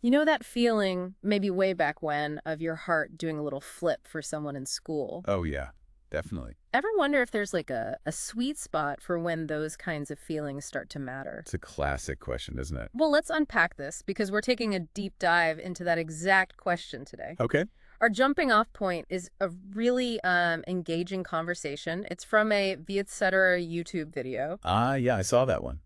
You know that feeling, maybe way back when, of your heart doing a little flip for someone in school? Oh, yeah, definitely. Ever wonder if there's like a sweet spot for when those kinds of feelings start to matter? It's a classic question, isn't it? Well, let's unpack this because we're taking a deep dive into that exact question today. Okay. Our jumping off point is a really engaging conversation. It's from a Vietcetera YouTube video. Ah, yeah, I saw that one.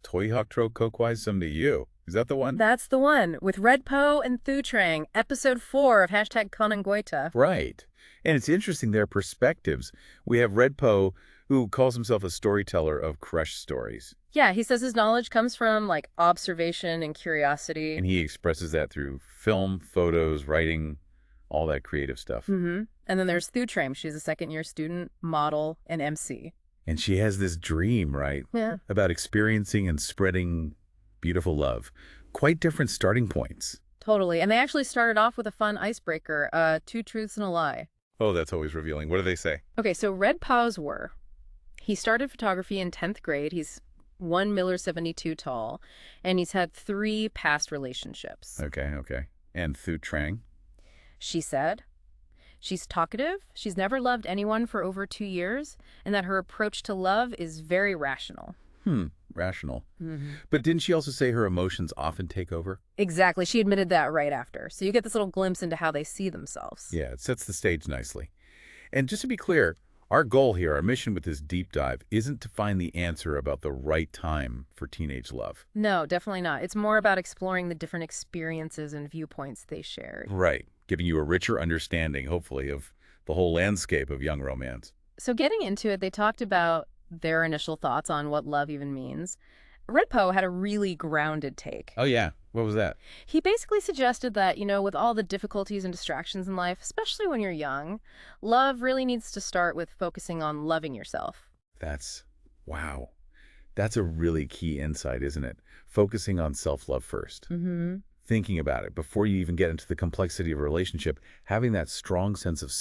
Toi Hok Tro Kokwai Some to You. Is that the one? That's the one with Red Po and Thu Trang, episode 4 of hashtag Kanangoita. Right. And it's interesting, their perspectives. We have Red Poe, who calls himself a storyteller of crush stories. Yeah, he says his knowledge comes from like observation and curiosity. And he expresses that through film, photos, writing, all that creative stuff. And then there's Thu Trang. She's a second-year student, model, and MC. And she has this dream, right? Yeah. About experiencing and spreading beautiful love. Quite different starting points. Totally. And they actually started off with a fun icebreaker, 2 truths and a lie. Oh, that's always revealing. What do they say? Okay, so Red Paws were, he started photography in 10th grade. He's 1 Miller 72 tall, and he's had 3 past relationships. Okay. And Thu Trang? She said she's talkative, she's never loved anyone for over 2 years, and that her approach to love is very rational. Rational. But didn't she also say her emotions often take over? Exactly. She admitted that right after. So you get this little glimpse into how they see themselves. Yeah, it sets the stage nicely. And just to be clear, our goal here, our mission with this deep dive, isn't to find the answer about the right time for teenage love. No, definitely not. It's more about exploring the different experiences and viewpoints they shared. Right. Giving you a richer understanding, hopefully, of the whole landscape of young romance. So getting into it, they talked about their initial thoughts on what love even means. Red Poe had a really grounded take. Oh, yeah. What was that? He basically suggested that, with all the difficulties and distractions in life, especially when you're young, love really needs to start with focusing on loving yourself. Wow. That's a really key insight, isn't it? Focusing on self-love first. Thinking about it before you even get into the complexity of a relationship, having that strong sense of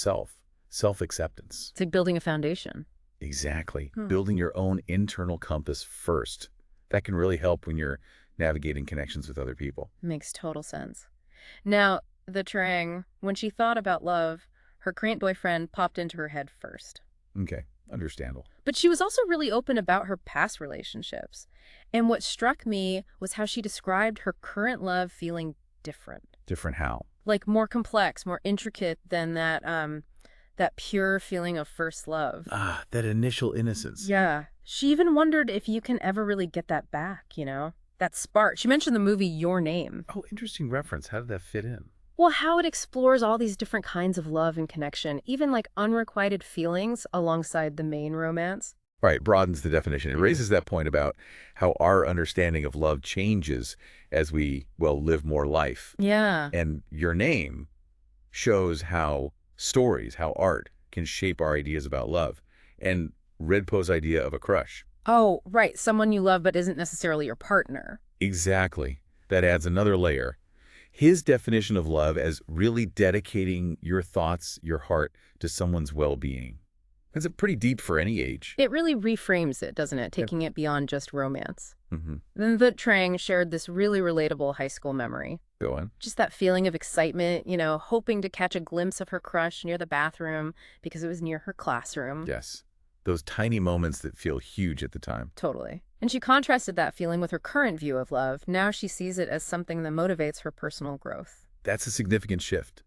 self-acceptance. It's like building a foundation. Exactly. Building your own internal compass first. That can really help when you're navigating connections with other people. Makes total sense. Now, the Trang, when she thought about love, her current boyfriend popped into her head first. Okay, understandable. But she was also really open about her past relationships. And what struck me was how she described her current love feeling different. Different how? Like more complex, more intricate than that pure feeling of first love. Ah, that initial innocence. Yeah. She even wondered if you can ever really get that back, that spark. She mentioned the movie Your Name. Oh, interesting reference. How did that fit in? Well, how it explores all these different kinds of love and connection, even like unrequited feelings alongside the main romance. Right, broadens the definition. It raises that point about how our understanding of love changes as we, live more life. Yeah. And Your Name shows how stories, how art can shape our ideas about love. And Red Poe's idea of a crush. Oh, right. Someone you love but isn't necessarily your partner. Exactly. That adds another layer. His definition of love as really dedicating your thoughts, your heart, to someone's well-being. It's pretty deep for any age. It really reframes it, doesn't it? Taking it beyond just romance. Mm-hmm. Then the Trang shared this really relatable high school memory. Go on. Just that feeling of excitement, hoping to catch a glimpse of her crush near the bathroom because it was near her classroom. Yes. Those tiny moments that feel huge at the time. Totally. And she contrasted that feeling with her current view of love. Now she sees it as something that motivates her personal growth. That's a significant shift.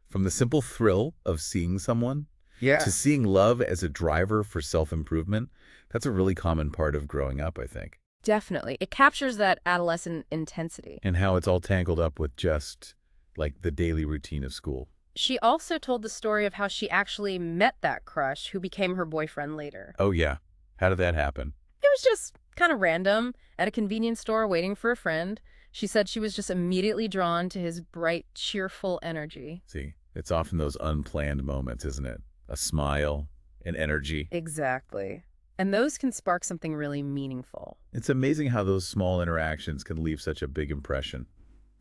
From the simple thrill of seeing someone Yeah. to seeing love as a driver for self-improvement. That's a really common part of growing up, I think. Definitely. It captures that adolescent intensity. And how it's all tangled up with just, like, the daily routine of school. She also told the story of how she actually met that crush who became her boyfriend later. Oh, yeah. How did that happen? It was just kind of random, at a convenience store waiting for a friend. She said she was just immediately drawn to his bright, cheerful energy. See, it's often those unplanned moments, isn't it? A smile, an energy. Exactly. And those can spark something really meaningful. It's amazing how those small interactions can leave such a big impression.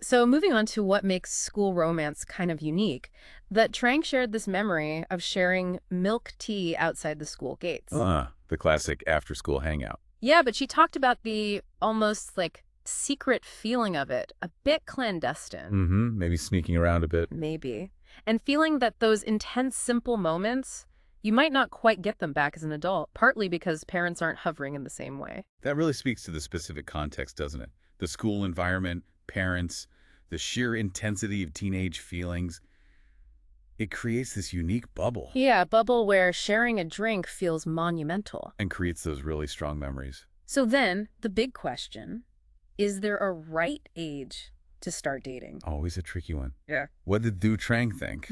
So moving on to what makes school romance kind of unique, that Trang shared this memory of sharing milk tea outside the school gates. The classic after-school hangout. Yeah, but she talked about the almost like secret feeling of it, a bit clandestine. Maybe sneaking around a bit. Maybe. And feeling that those intense, simple moments, you might not quite get them back as an adult, partly because parents aren't hovering in the same way. That really speaks to the specific context, doesn't it? The school environment, parents, the sheer intensity of teenage feelings. It creates this unique bubble. Yeah, a bubble where sharing a drink feels monumental. And creates those really strong memories. So then, the big question, is there a right age to start dating? Always a tricky one. Yeah. What did Thu Trang think?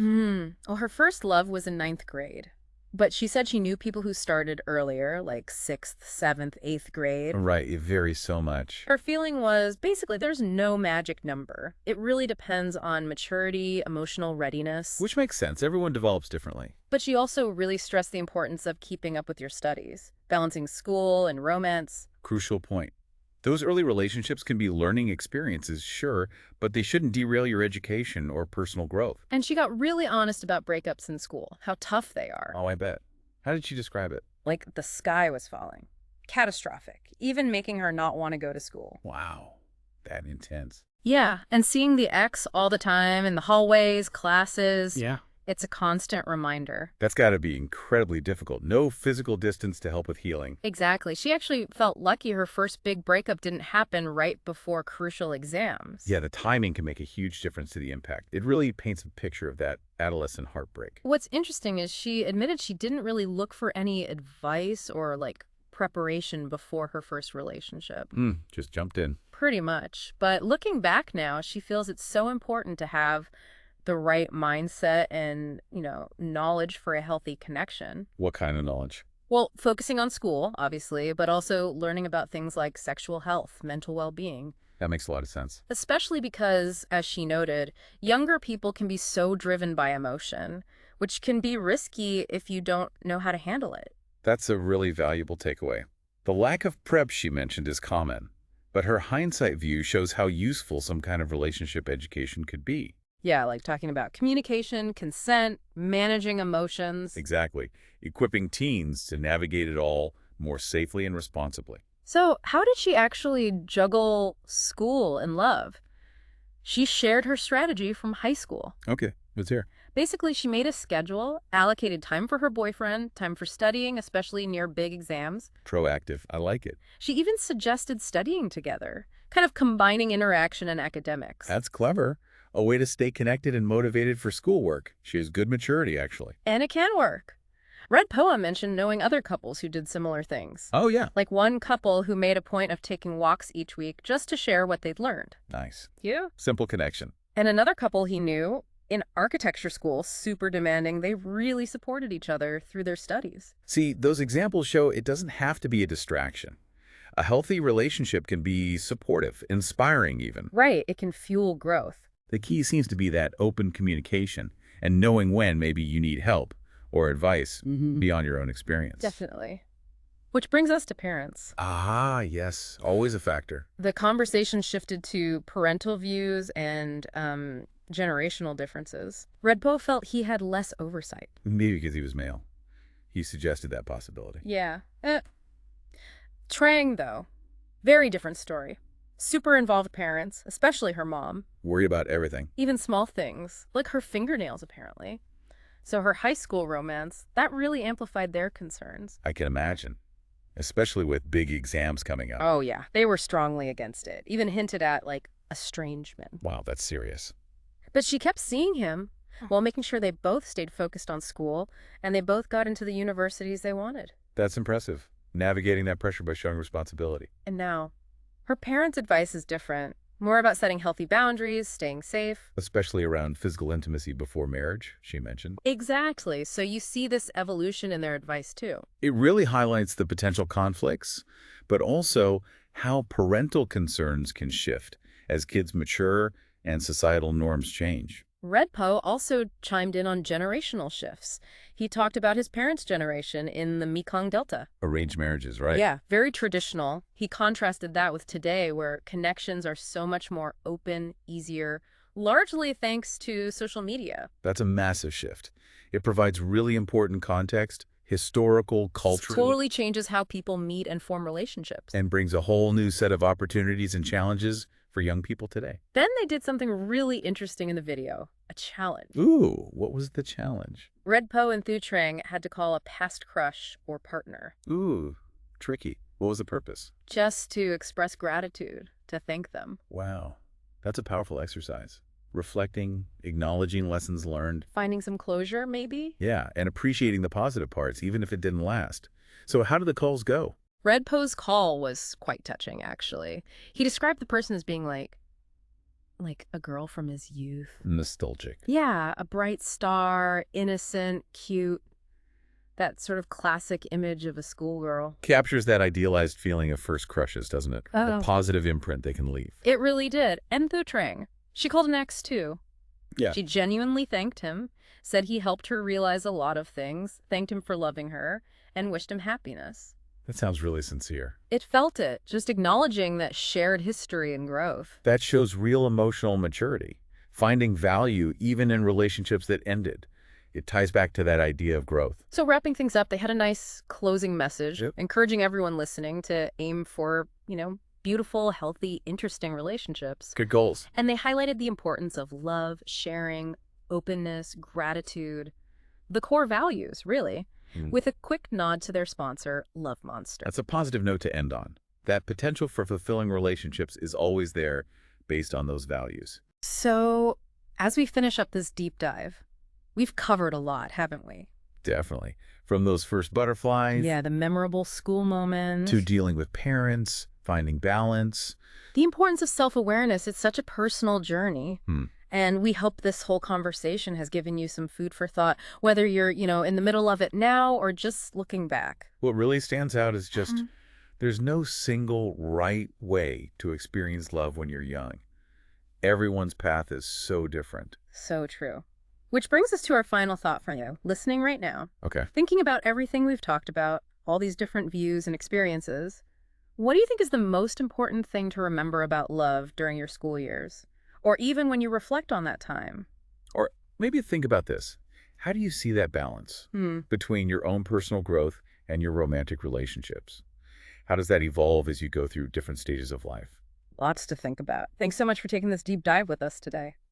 Well, her first love was in ninth grade. But she said she knew people who started earlier, like 6th, 7th, 8th grade. Right, it varies so much. Her feeling was basically there's no magic number. It really depends on maturity, emotional readiness. Which makes sense. Everyone develops differently. But she also really stressed the importance of keeping up with your studies, balancing school and romance. Crucial point. Those early relationships can be learning experiences, sure, but they shouldn't derail your education or personal growth. And she got really honest about breakups in school, how tough they are. Oh, I bet. How did she describe it? Like the sky was falling. Catastrophic, even making her not want to go to school. Wow, that intense. Yeah, and seeing the ex all the time in the hallways, classes. Yeah. It's a constant reminder. That's got to be incredibly difficult. No physical distance to help with healing. Exactly. She actually felt lucky her first big breakup didn't happen right before crucial exams. Yeah, the timing can make a huge difference to the impact. It really paints a picture of that adolescent heartbreak. What's interesting is she admitted she didn't really look for any advice or, preparation before her first relationship. Just jumped in. Pretty much. But looking back now, she feels it's so important to have the right mindset and, knowledge for a healthy connection. What kind of knowledge? Well, focusing on school, obviously, but also learning about things like sexual health, mental well-being. That makes a lot of sense. Especially because, as she noted, younger people can be so driven by emotion, which can be risky if you don't know how to handle it. That's a really valuable takeaway. The lack of prep she mentioned is common, but her hindsight view shows how useful some kind of relationship education could be. Yeah, like talking about communication, consent, managing emotions. Exactly. Equipping teens to navigate it all more safely and responsibly. So how did she actually juggle school and love? She shared her strategy from high school. Okay, let's hear. Basically, she made a schedule, allocated time for her boyfriend, time for studying, especially near big exams. Proactive. I like it. She even suggested studying together, kind of combining interaction and academics. That's clever. A way to stay connected and motivated for schoolwork. She has good maturity, actually. And it can work. Red Poa mentioned knowing other couples who did similar things. Oh, yeah. Like one couple who made a point of taking walks each week just to share what they'd learned. Nice. Yeah. Simple connection. And another couple he knew, in architecture school, super demanding, they really supported each other through their studies. See, those examples show it doesn't have to be a distraction. A healthy relationship can be supportive, inspiring even. Right, it can fuel growth. The key seems to be that open communication and knowing when maybe you need help or advice beyond your own experience. Definitely. Which brings us to parents. Ah, yes. Always a factor. The conversation shifted to parental views and generational differences. Red Poa felt he had less oversight. Maybe because he was male. He suggested that possibility. Yeah. Trang, though, very different story. Super involved parents, especially her mom. Worry about everything. Even small things, like her fingernails, apparently. So her high school romance, that really amplified their concerns. I can imagine. Especially with big exams coming up. Oh, yeah. They were strongly against it. Even hinted at, estrangement. Wow, that's serious. But she kept seeing him while making sure they both stayed focused on school and they both got into the universities they wanted. That's impressive. Navigating that pressure by showing responsibility. And now, her parents' advice is different. More about setting healthy boundaries, staying safe. Especially around physical intimacy before marriage, she mentioned. Exactly. So you see this evolution in their advice, too. It really highlights the potential conflicts, but also how parental concerns can shift as kids mature and societal norms change. Red Poe also chimed in on generational shifts. He talked about his parents' generation in the Mekong Delta. Arranged marriages, right? Yeah, very traditional. He contrasted that with today, where connections are so much more open, easier, largely thanks to social media. That's a massive shift. It provides really important context, historical, cultural, Totally changes how people meet and form relationships. and brings a whole new set of opportunities and challenges for young people today. Then they did something really interesting in the video, a challenge. Ooh, what was the challenge? Po and Thu Trang had to call a past crush or partner Ooh, tricky. What was the purpose? just to express gratitude, to thank them. Wow, that's a powerful exercise. Reflecting, acknowledging lessons learned. Finding some closure, maybe? Yeah, and appreciating the positive parts, even if it didn't last. So how did the calls go? Po's call was quite touching, actually. He described the person as being like a girl from his youth. Nostalgic. Yeah, a bright star, innocent, cute. That sort of classic image of a schoolgirl. Captures that idealized feeling of first crushes, doesn't it? The Oh. positive imprint they can leave. It really did. And Thu Trang. She called an ex, too. Yeah. She genuinely thanked him, said he helped her realize a lot of things, thanked him for loving her, and wished him happiness. That sounds really sincere. It felt it, just acknowledging that shared history and growth. That shows real emotional maturity, finding value even in relationships that ended. It ties back to that idea of growth. So wrapping things up, they had a nice closing message, Yep. encouraging everyone listening to aim for, beautiful, healthy, interesting relationships. Good goals. And they highlighted the importance of love, sharing, openness, gratitude, the core values, really, with a quick nod to their sponsor, Love Monster. That's a positive note to end on. That potential for fulfilling relationships is always there based on those values. So, as we finish up this deep dive, we've covered a lot, haven't we? Definitely. From those first butterflies Yeah, the memorable school moments. to dealing with parents, finding balance. The importance of self-awareness. It's such a personal journey. And we hope this whole conversation has given you some food for thought, whether you're, in the middle of it now or just looking back. What really stands out is just there's no single right way to experience love when you're young. Everyone's path is so different. So true. Which brings us to our final thought for you, listening right now. Okay. Thinking about everything we've talked about, all these different views and experiences, what do you think is the most important thing to remember about love during your school years? Or even when you reflect on that time? Or maybe think about this. How do you see that balance between your own personal growth and your romantic relationships? How does that evolve as you go through different stages of life? Lots to think about. Thanks so much for taking this deep dive with us today.